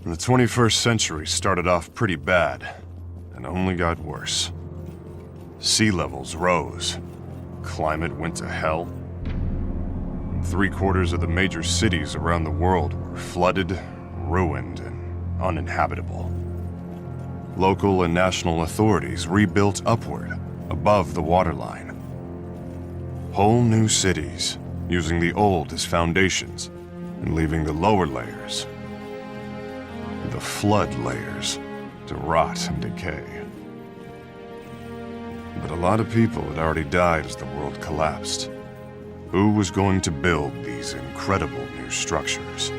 The 21st century started off pretty bad, and only got worse. Sea levels rose, climate went to hell, and 3/4 of the major cities around the world were flooded, ruined, and uninhabitable. Local and national authorities rebuilt upward, above the waterline. Whole new cities, using the old as foundations, and leaving the lower layers, the flood layers, to rot and decay. But a lot of people had already died as the world collapsed. Who was going to build these incredible new structures?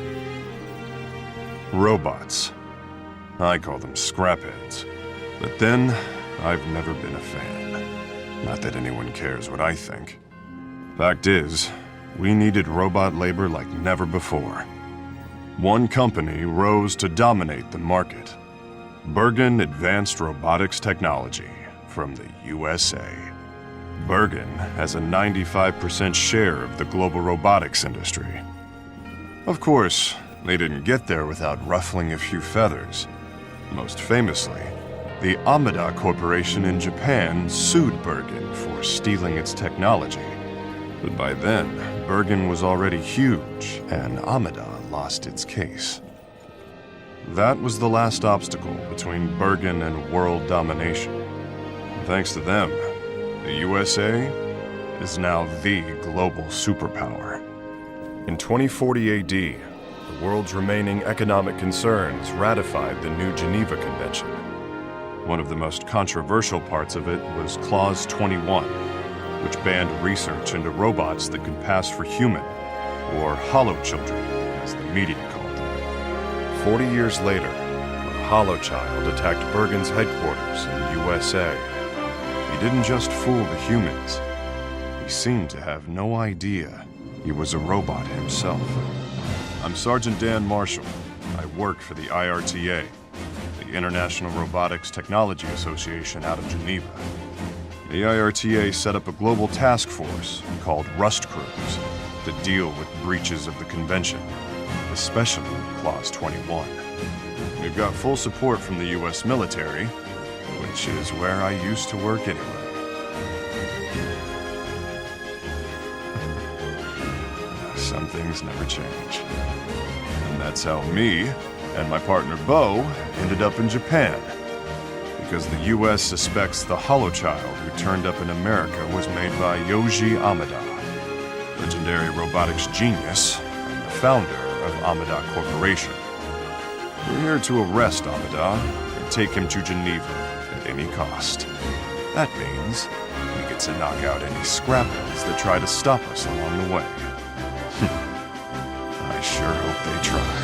Robots. I call them scrapheads. But then, I've never been a fan. Not that anyone cares what I think. Fact is, we needed robot labor like never before. One company rose to dominate the market. Bergen Advanced Robotics Technology from the USA. Bergen has a 95% share of the global robotics industry. Of course, they didn't get there without ruffling a few feathers. Most famously, the Amada Corporation in Japan sued Bergen for stealing its technology. But by then, Bergen was already huge, and Amada lost its case. That was the last obstacle between Bergen and world domination. Thanks to them, the USA is now the global superpower. In 2040 AD, the world's remaining economic concerns ratified the New Geneva Convention. One of the most controversial parts of it was Clause 21, which banned research into robots that could pass for human, or hollow children, as the media called them. 40 years later, a hollow child attacked Bergen's headquarters in the USA. He didn't just fool the humans. He seemed to have no idea he was a robot himself. I'm Sergeant Dan Marshall. I work for the IRTA, the International Robotics Technology Association out of Geneva. The IRTA set up a global task force called Rust Crews to deal with breaches of the convention, especially Clause 21. We've got full support from the US military, which is where I used to work anyway. Some things never change. And that's how me and my partner Bo ended up in Japan. Because the US suspects the holochild who turned up in America was made by Yoji Amada, legendary robotics genius and the founder of Amada Corporation. We're here to arrest Amada and take him to Geneva at any cost. That means we get to knock out any scrapheads that try to stop us along the way. I sure hope they try.